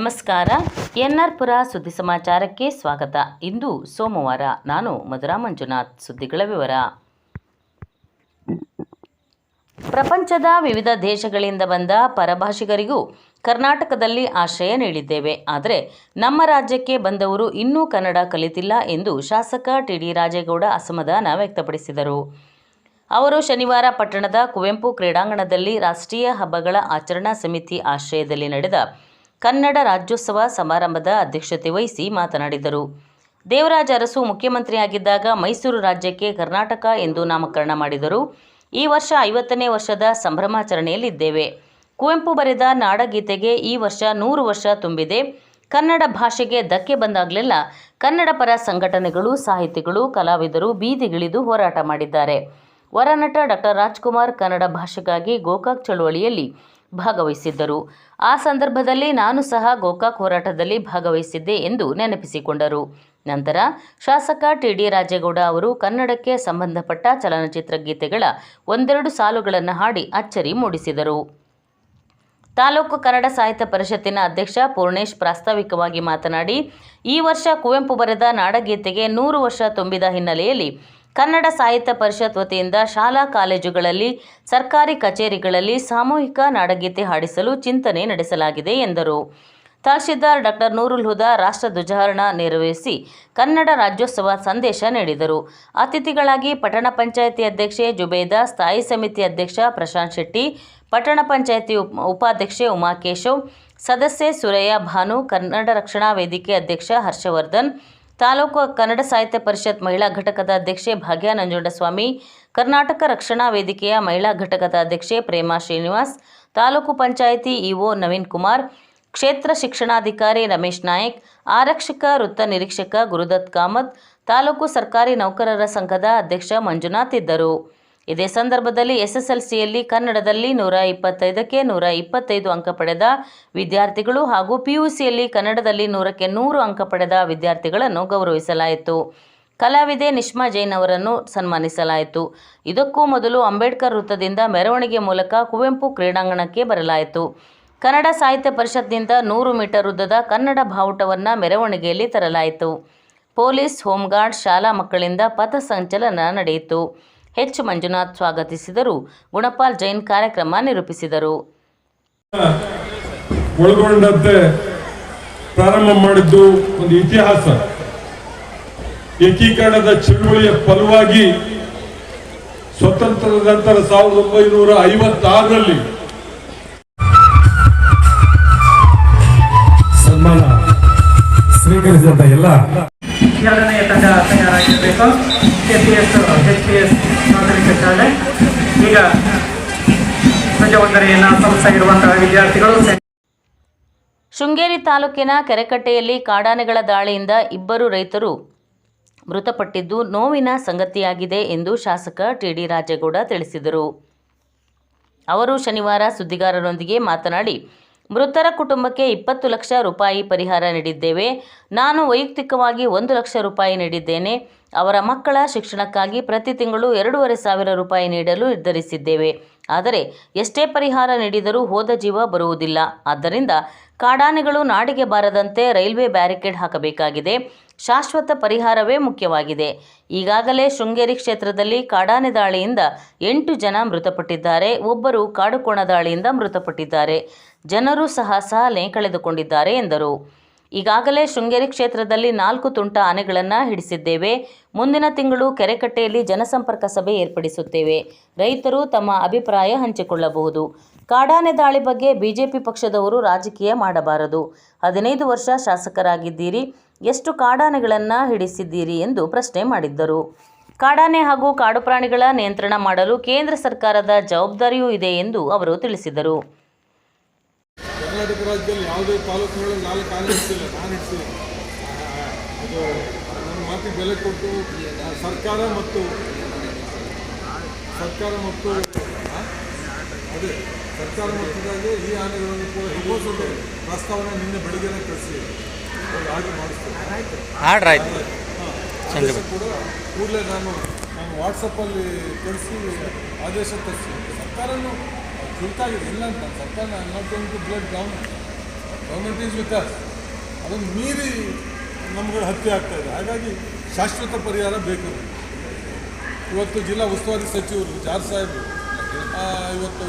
ನಮಸ್ಕಾರ. ಎನ್ಆರ್ ಪುರ ಸುದ್ದಿ ಸಮಾಚಾರಕ್ಕೆ ಸ್ವಾಗತ. ಇಂದು ಸೋಮವಾರ. ನಾನು ಮಧುರಾ ಮಂಜುನಾಥ್. ಸುದ್ದಿಗಳ ವಿವರ. ಪ್ರಪಂಚದ ವಿವಿಧ ದೇಶಗಳಿಂದ ಬಂದ ಪರಭಾಷಿಗರಿಗೂ ಕರ್ನಾಟಕದಲ್ಲಿ ಆಶ್ರಯ ನೀಡಿದ್ದೇವೆ. ಆದರೆ ನಮ್ಮ ರಾಜ್ಯಕ್ಕೆ ಬಂದವರು ಇನ್ನೂ ಕನ್ನಡ ಕಲಿತಿಲ್ಲ ಎಂದು ಶಾಸಕ ಟಿ.ಡಿ. ರಾಜೇಗೌಡ ಅಸಮಾಧಾನ ವ್ಯಕ್ತಪಡಿಸಿದರು. ಅವರು ಶನಿವಾರ ಪಟ್ಟಣದ ಕುವೆಂಪು ಕ್ರೀಡಾಂಗಣದಲ್ಲಿ ರಾಷ್ಟ್ರೀಯ ಹಬ್ಬಗಳ ಆಚರಣಾ ಸಮಿತಿ ಆಶ್ರಯದಲ್ಲಿ ನಡೆದ ಕನ್ನಡ ರಾಜ್ಯೋತ್ಸವ ಸಮಾರಂಭದ ಅಧ್ಯಕ್ಷತೆ ವಹಿಸಿ ಮಾತನಾಡಿದರು. ದೇವರಾಜ ಅರಸು ಮುಖ್ಯಮಂತ್ರಿಯಾಗಿದ್ದಾಗ ಮೈಸೂರು ರಾಜ್ಯಕ್ಕೆ ಕರ್ನಾಟಕ ಎಂದು ನಾಮಕರಣ ಮಾಡಿದರು. ಈ ವರ್ಷ 50ನೇ ವರ್ಷದ ಸಂಭ್ರಮಾಚರಣೆಯಲ್ಲಿದ್ದೇವೆ. ಕುವೆಂಪು ಬರೆದ ನಾಡಗೀತೆಗೆ ಈ ವರ್ಷ 100 ವರ್ಷ ತುಂಬಿದೆ. ಕನ್ನಡ ಭಾಷೆಗೆ ಧಕ್ಕೆ ಬಂದಾಗಲೆಲ್ಲ ಕನ್ನಡ ಪರ ಸಂಘಟನೆಗಳು, ಸಾಹಿತಿಗಳು, ಕಲಾವಿದರು ಬೀದಿಗಿಳಿದು ಹೋರಾಟ ಮಾಡಿದ್ದಾರೆ. ವರನಟ ಡಾಕ್ಟರ್ ರಾಜ್ಕುಮಾರ್ ಕನ್ನಡ ಭಾಷೆಗಾಗಿ ಗೋಕಾಕ್ ಚಳುವಳಿಯಲ್ಲಿ ಭಾಗವಹಿಸಿದ್ದರು. ಆ ಸಂದರ್ಭದಲ್ಲಿ ನಾನು ಸಹ ಗೋಕಾಕ್ ಹೋರಾಟದಲ್ಲಿ ಭಾಗವಹಿಸಿದ್ದೆ ಎಂದು ನೆನಪಿಸಿಕೊಂಡರು. ನಂತರ ಶಾಸಕ ಟಿ.ಡಿ. ರಾಜೇಗೌಡ ಅವರು ಕನ್ನಡಕ್ಕೆ ಸಂಬಂಧಪಟ್ಟ ಚಲನಚಿತ್ರ ಗೀತೆಗಳ ಒಂದೆರಡು ಸಾಲುಗಳನ್ನು ಹಾಡಿ ಅಚ್ಚರಿ ಮೂಡಿಸಿದರು. ತಾಲೂಕು ಕನ್ನಡ ಸಾಹಿತ್ಯ ಪರಿಷತ್ತಿನ ಅಧ್ಯಕ್ಷ ಪೂರ್ಣೇಶ್ ಪ್ರಾಸ್ತಾವಿಕವಾಗಿ ಮಾತನಾಡಿ, ಈ ವರ್ಷ ಕುವೆಂಪು ಬರೆದ ನಾಡಗೀತೆಗೆ 100 ವರ್ಷ ತುಂಬಿದ ಹಿನ್ನೆಲೆಯಲ್ಲಿ ಕನ್ನಡ ಸಾಹಿತ್ಯ ಪರಿಷತ್ ವತಿಯಿಂದ ಶಾಲಾ ಕಾಲೇಜುಗಳಲ್ಲಿ, ಸರ್ಕಾರಿ ಕಚೇರಿಗಳಲ್ಲಿ ಸಾಮೂಹಿಕ ನಾಡಗೀತೆ ಹಾಡಿಸಲು ಚಿಂತನೆ ನಡೆಸಲಾಗಿದೆ ಎಂದರು. ತಹಶೀಲ್ದಾರ್ ಡಾಕ್ಟರ್ ನೂರುಲ್ ಹುದಾ ರಾಷ್ಟ್ರ ಧ್ವಜಾರೋಹಣ ನೆರವೇರಿಸಿ ಕನ್ನಡ ರಾಜ್ಯೋತ್ಸವ ಸಂದೇಶ ನೀಡಿದರು. ಅತಿಥಿಗಳಾಗಿ ಪಟ್ಟಣ ಪಂಚಾಯಿತಿ ಅಧ್ಯಕ್ಷೆ ಜುಬೇದಾ, ಸ್ಥಾಯಿ ಸಮಿತಿ ಅಧ್ಯಕ್ಷ ಪ್ರಶಾಂತ್ ಶೆಟ್ಟಿ, ಪಟ್ಟಣ ಪಂಚಾಯಿತಿ ಉಪಾಧ್ಯಕ್ಷೆ ಉಮಾಕೇಶವ್, ಸದಸ್ಯೆ ಸುರಯ್ಯ ಭಾನು, ಕನ್ನಡ ರಕ್ಷಣಾ ವೇದಿಕೆ ಅಧ್ಯಕ್ಷ ಹರ್ಷವರ್ಧನ್, ತಾಲೂಕು ಕನ್ನಡ ಸಾಹಿತ್ಯ ಪರಿಷತ್ ಮಹಿಳಾ ಘಟಕದ ಅಧ್ಯಕ್ಷೆ ಭಾಗ್ಯ ನಂಜುಂಡಸ್ವಾಮಿ, ಕರ್ನಾಟಕ ರಕ್ಷಣಾ ವೇದಿಕೆಯ ಮಹಿಳಾ ಘಟಕದ ಅಧ್ಯಕ್ಷೆ ಪ್ರೇಮಾ ಶ್ರೀನಿವಾಸ್, ತಾಲೂಕು ಪಂಚಾಯಿತಿ ಇಒ ನವೀನ್ ಕುಮಾರ್, ಕ್ಷೇತ್ರ ಶಿಕ್ಷಣಾಧಿಕಾರಿ ರಮೇಶ್ ನಾಯಕ್, ಆರಕ್ಷಕ ವೃತ್ತ ನಿರೀಕ್ಷಕ ಗುರುದತ್ ಕಾಮತ್, ತಾಲೂಕು ಸರ್ಕಾರಿ ನೌಕರರ ಸಂಘದ ಅಧ್ಯಕ್ಷ ಮಂಜುನಾಥ್ ಇದ್ದರು. ಇದೇ ಸಂದರ್ಭದಲ್ಲಿ ಎಸ್ಎಸ್ಎಲ್ಸಿಯಲ್ಲಿ ಕನ್ನಡದಲ್ಲಿ 125ಕ್ಕೆ 125 ಅಂಕ ಪಡೆದ ವಿದ್ಯಾರ್ಥಿಗಳು ಹಾಗೂ ಪಿಯುಸಿಯಲ್ಲಿ ಕನ್ನಡದಲ್ಲಿ 100ಕ್ಕೆ 100 ಅಂಕ ಪಡೆದ ವಿದ್ಯಾರ್ಥಿಗಳನ್ನು ಗೌರವಿಸಲಾಯಿತು. ಕಲಾವಿದೆ ನಿಶ್ಮಾ ಜೈನ್ ಅವರನ್ನು ಸನ್ಮಾನಿಸಲಾಯಿತು. ಇದಕ್ಕೂ ಮೊದಲು ಅಂಬೇಡ್ಕರ್ ವೃತ್ತದಿಂದ ಮೆರವಣಿಗೆ ಮೂಲಕ ಕುವೆಂಪು ಕ್ರೀಡಾಂಗಣಕ್ಕೆ ಬರಲಾಯಿತು. ಕನ್ನಡ ಸಾಹಿತ್ಯ ಪರಿಷತ್ನಿಂದ 100 ಮೀಟರ್ ಉದ್ದದ ಕನ್ನಡ ಬಾವುಟವನ್ನು ಮೆರವಣಿಗೆಯಲ್ಲಿ ತರಲಾಯಿತು. ಪೊಲೀಸ್, ಹೋಂಗಾರ್ಡ್, ಶಾಲಾ ಮಕ್ಕಳಿಂದ ಪಥಸಂಚಲನ ನಡೆಯಿತು. ಎಚ್ ಮಂಜುನಾಥ್ ಸ್ವಾಗತಿಸಿದರು. ಗುಣಪಾಲ್ ಜೈನ್ ಕಾರ್ಯಕ್ರಮ ನಿರೂಪಿಸಿದರು. ಒಳಗೊಂಡಂತೆ ಪ್ರಾರಂಭ ಮಾಡಿದ್ದು ಒಂದು ಇತಿಹಾಸ. ಏಕೀಕರಣದ ಚಳುವಳಿಯ ಫಲವಾಗಿ ಸ್ವತಂತ್ರದ ನಂತರ 1956ರಲ್ಲಿ ಸನ್ಮಾನ ಸ್ವೀಕರಿಸಿದಂತ ಎಲ್ಲ ಎರಡನೆಯ ತಂಡ ತಯಾರಾಗಿರಬೇಕು. ಕೆಪಿಎಸ್ ಎಚ್ಪಿಎಸ್ ನಾಗರಿಕ ಶಾಲೆ ಈಗ ಧ್ವಜವಂದನೆಯನ್ನು ಸಲ್ಲಿಸ್ತಾ ಇರುವಂತಹ ವಿದ್ಯಾರ್ಥಿಗಳು. ಶೃಂಗೇರಿ ತಾಲೂಕಿನ ಕೆರೆಕಟ್ಟೆಯಲ್ಲಿ ಕಾಡಾನೆಗಳ ದಾಳಿಯಿಂದ 2 ರೈತರು ಮೃತಪಟ್ಟಿದ್ದು ನೋವಿನ ಸಂಗತಿಯಾಗಿದೆ ಎಂದು ಶಾಸಕ ಟಿ.ಡಿ. ರಾಜೇಗೌಡ ತಿಳಿಸಿದರು. ಅವರು ಶನಿವಾರ ಸುದ್ದಿಗಾರರೊಂದಿಗೆ ಮಾತನಾಡಿ, ಮೃತರ ಕುಟುಂಬಕ್ಕೆ 20 ಲಕ್ಷ ರೂಪಾಯಿ ಪರಿಹಾರ ನೀಡಿದ್ದೇವೆ. ನಾನು ವೈಯಕ್ತಿಕವಾಗಿ 1 ಲಕ್ಷ ರೂಪಾಯಿ ನೀಡಿದ್ದೇನೆ. ಅವರ ಮಕ್ಕಳ ಶಿಕ್ಷಣಕ್ಕಾಗಿ ಪ್ರತಿ ತಿಂಗಳು 2,500 ರೂಪಾಯಿ ನೀಡಲು ನಿರ್ಧರಿಸಿದ್ದೇವೆ. ಆದರೆ ಎಷ್ಟೇ ಪರಿಹಾರ ನೀಡಿದರೂ ಹೋದ ಜೀವ ಬರುವುದಿಲ್ಲ. ಆದ್ದರಿಂದ ಕಾಡಾನೆಗಳು ನಾಡಿಗೆ ಬಾರದಂತೆ ರೈಲ್ವೆ ಬ್ಯಾರಿಕೇಡ್ ಹಾಕಬೇಕಾಗಿದೆ. ಶಾಶ್ವತ ಪರಿಹಾರವೇ ಮುಖ್ಯವಾಗಿದೆ. ಈಗಾಗಲೇ ಶೃಂಗೇರಿ ಕ್ಷೇತ್ರದಲ್ಲಿ ಕಾಡಾನೆ ದಾಳಿಯಿಂದ 8 ಜನ ಮೃತಪಟ್ಟಿದ್ದಾರೆ. ಒಬ್ಬರು ಕಾಡುಕೋಣ ದಾಳಿಯಿಂದ ಮೃತಪಟ್ಟಿದ್ದಾರೆ. ಜನರು ಸಹ ಸಾಲೆ ಕಳೆದುಕೊಂಡಿದ್ದಾರೆ ಎಂದರು. ಈಗಾಗಲೇ ಶೃಂಗೇರಿ ಕ್ಷೇತ್ರದಲ್ಲಿ 4 ತುಂಟ ಆನೆಗಳನ್ನು ಹಿಡಿಸಿದ್ದೇವೆ. ಮುಂದಿನ ತಿಂಗಳು ಕೆರೆಕಟ್ಟೆಯಲ್ಲಿ ಜನಸಂಪರ್ಕ ಸಭೆ ಏರ್ಪಡಿಸುತ್ತೇವೆ. ರೈತರು ತಮ್ಮ ಅಭಿಪ್ರಾಯ ಹಂಚಿಕೊಳ್ಳಬಹುದು. ಕಾಡಾನೆ ದಾಳಿ ಬಗ್ಗೆ ಬಿಜೆಪಿ ಪಕ್ಷದವರು ರಾಜಕೀಯ ಮಾಡಬಾರದು. 15 ವರ್ಷ ಶಾಸಕರಾಗಿದ್ದೀರಿ. ಎಷ್ಟು ಕಾಡಾನೆಗಳನ್ನು ಹಿಡಿಸಿದ್ದೀರಿ ಎಂದು ಪ್ರಶ್ನೆ ಮಾಡಿದ್ದರು. ಕಾಡಾನೆ ಹಾಗೂ ಕಾಡು ಪ್ರಾಣಿಗಳ ನಿಯಂತ್ರಣ ಮಾಡಲು ಕೇಂದ್ರ ಸರ್ಕಾರದ ಜವಾಬ್ದಾರಿಯೂ ಇದೆ ಎಂದು ಅವರು ತಿಳಿಸಿದರು. ಕರ್ನಾಟಕ ರಾಜ್ಯದಲ್ಲಿ ಯಾವುದೇ ತಾಲೂಕುಗಳಲ್ಲಿ 4 ಆನೆ ಇಡ್ತಿಲ್ಲ, ನಾನು ಇಡ್ತೀನಿ. ಅದು ನನ್ನ ಮಾತಿಗೆ ಬೆಲೆ ಕೊಟ್ಟು ಸರ್ಕಾರ ಮತ್ತು ಮಟ್ಟದಾಗೆ ಈ ಆನೆಗಳನ್ನು ಕೂಡ ಹಿಡಿಸೋದು ಪ್ರಸ್ತಾವನೆ ನಿನ್ನೆ ಬೆಳಗ್ಗೆನೇ ಕಳಿಸಿ ಹಾಗೆ ಮಾಡಿಸ್ತೀನಿ. ಕೂಡ ಕೂಡಲೇ ನಾನು ವಾಟ್ಸಪ್ಪಲ್ಲಿ ಕಳಿಸಿ ಆದೇಶ ತರಿಸಿ ಸರ್ಕಾರನೂ ತುರ್ತಾಗಿದೆ. ಇಲ್ಲ ಅಂತ ಸರ್ಕಾರ not going to blood down government is with us. ಅದನ್ನು ಮೀರಿ ನಮ್ಗಳ ಹತ್ಯೆ ಆಗ್ತಾಯಿದೆ. ಹಾಗಾಗಿ ಶಾಶ್ವತ ಪರಿಹಾರ ಬೇಕು. ಇವತ್ತು ಜಿಲ್ಲಾ ಉಸ್ತುವಾರಿ ಸಚಿವರು ಜಾರ್ ಸಾಹೇಬರು ಇವತ್ತು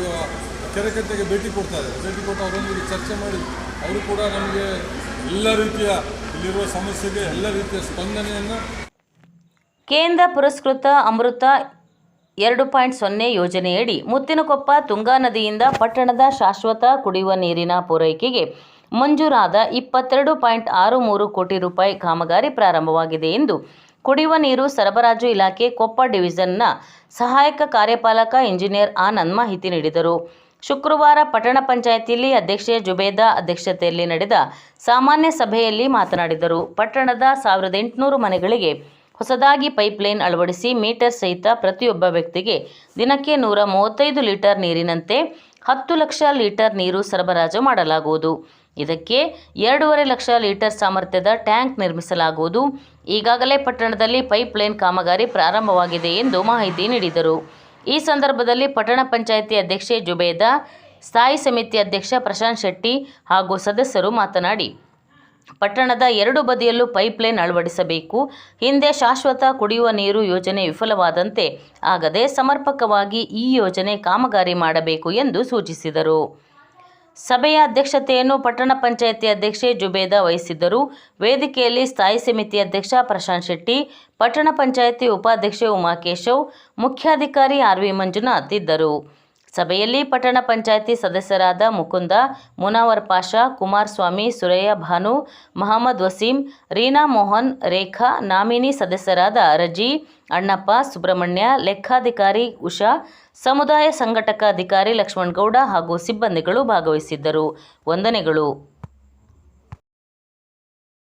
ಕೆರೆಕಟ್ಟೆಗೆ ಭೇಟಿ ಕೊಡ್ತಾರೆ. ಭೇಟಿ ಕೊಟ್ಟು ಅವರೊಂದಿಗೆ ಚರ್ಚೆ ಮಾಡಿ ಅವರು ಕೂಡ ನಮಗೆ ಎಲ್ಲ ರೀತಿಯ ಇಲ್ಲಿರುವ ಸಮಸ್ಯೆಗೆ ಎಲ್ಲ ರೀತಿಯ ಸ್ಪಂದನೆಯನ್ನು. ಕೇಂದ್ರ ಪುರಸ್ಕೃತ ಅಮೃತ 2.0 ಯೋಜನೆಯಡಿ ಮುತ್ತಿನಕೊಪ್ಪ ತುಂಗಾ ನದಿಯಿಂದ ಪಟ್ಟಣದ ಶಾಶ್ವತ ಕುಡಿಯುವ ನೀರಿನ ಪೂರೈಕೆಗೆ ಮಂಜೂರಾದ 22.63 ಕೋಟಿ ರೂಪಾಯಿ ಕಾಮಗಾರಿ ಪ್ರಾರಂಭವಾಗಿದೆ ಎಂದು ಕುಡಿಯುವ ನೀರು ಸರಬರಾಜು ಇಲಾಖೆ ಕೊಪ್ಪ ಡಿವಿಷನ್ನ ಸಹಾಯಕ ಕಾರ್ಯಪಾಲಕ ಇಂಜಿನಿಯರ್ ಆನಂದ್ ಮಾಹಿತಿ ನೀಡಿದರು. ಶುಕ್ರವಾರ ಪಟ್ಟಣ ಪಂಚಾಯಿತಿಯಲ್ಲಿ ಅಧ್ಯಕ್ಷೆ ಜುಬೇದಾ ಅಧ್ಯಕ್ಷತೆಯಲ್ಲಿ ನಡೆದ ಸಾಮಾನ್ಯ ಸಭೆಯಲ್ಲಿ ಮಾತನಾಡಿದರು. ಪಟ್ಟಣದ 1800 ಮನೆಗಳಿಗೆ ಹೊಸದಾಗಿ ಪೈಪ್ಲೈನ್ ಅಳವಡಿಸಿ ಮೀಟರ್ ಸಹಿತ ಪ್ರತಿಯೊಬ್ಬ ವ್ಯಕ್ತಿಗೆ ದಿನಕ್ಕೆ 135 ಲೀಟರ್ ನೀರಿನಂತೆ 10 ಲಕ್ಷ ಲೀಟರ್ ನೀರು ಸರಬರಾಜು ಮಾಡಲಾಗುವುದು. ಇದಕ್ಕೆ 2.5 ಲಕ್ಷ ಲೀಟರ್ ಸಾಮರ್ಥ್ಯದ ಟ್ಯಾಂಕ್ ನಿರ್ಮಿಸಲಾಗುವುದು. ಈಗಾಗಲೇ ಪಟ್ಟಣದಲ್ಲಿ ಪೈಪ್ಲೈನ್ ಕಾಮಗಾರಿ ಪ್ರಾರಂಭವಾಗಿದೆ ಎಂದು ಮಾಹಿತಿ ನೀಡಿದರು. ಈ ಸಂದರ್ಭದಲ್ಲಿ ಪಟ್ಟಣ ಪಂಚಾಯಿತಿ ಅಧ್ಯಕ್ಷೆ ಜುಬೇದಾ, ಸ್ಥಾಯಿ ಸಮಿತಿ ಅಧ್ಯಕ್ಷ ಪ್ರಶಾಂತ್ ಶೆಟ್ಟಿ ಹಾಗೂ ಸದಸ್ಯರು ಮಾತನಾಡಿ, ಪಟ್ಟಣದ 2 ಬದಿಯಲ್ಲೂ ಪೈಪ್ಲೈನ್ ಅಳವಡಿಸಬೇಕು. ಹಿಂದೆ ಶಾಶ್ವತ ಕುಡಿಯುವ ನೀರು ಯೋಜನೆ ವಿಫಲವಾದಂತೆ ಆಗದೆ ಸಮರ್ಪಕವಾಗಿ ಈ ಯೋಜನೆ ಕಾಮಗಾರಿ ಮಾಡಬೇಕು ಎಂದು ಸೂಚಿಸಿದರು. ಸಭೆಯ ಅಧ್ಯಕ್ಷತೆಯನ್ನು ಪಟ್ಟಣ ಪಂಚಾಯಿತಿ ಅಧ್ಯಕ್ಷೆ ಜುಬೇದಾ ವಹಿಸಿದ್ದರು. ವೇದಿಕೆಯಲ್ಲಿ ಸ್ಥಾಯಿ ಸಮಿತಿ ಅಧ್ಯಕ್ಷ ಪ್ರಶಾಂತ್ ಶೆಟ್ಟಿ, ಪಟ್ಟಣ ಪಂಚಾಯಿತಿ ಉಪಾಧ್ಯಕ್ಷೆ ಉಮಾಕೇಶವ್, ಮುಖ್ಯಾಧಿಕಾರಿ ಆರ್.ವಿ. ಮಂಜುನಾಥ್ ಇದ್ದರು. ಸಭೆಯಲ್ಲಿ ಪಟ್ಟಣ ಪಂಚಾಯಿತಿ ಸದಸ್ಯರಾದ ಮುಕುಂದ, ಮುನಾವರ್ ಪಾಷಾ, ಕುಮಾರಸ್ವಾಮಿ, ಸುರಯ್ಯ ಭಾನು, ಮಹಮ್ಮದ್ ವಸೀಂ, ರೀನಾ ಮೋಹನ್, ರೇಖಾ, ನಾಮಿನಿ ಸದಸ್ಯರಾದ ರಜಿ, ಅಣ್ಣಪ್ಪ, ಸುಬ್ರಹ್ಮಣ್ಯ, ಲೆಕ್ಕಾಧಿಕಾರಿ ಉಷಾ, ಸಮುದಾಯ ಸಂಘಟಕ ಅಧಿಕಾರಿ ಲಕ್ಷ್ಮಣಗೌಡ ಹಾಗೂ ಸಿಬ್ಬಂದಿಗಳು ಭಾಗವಹಿಸಿದ್ದರು. ವಂದನೆಗಳು.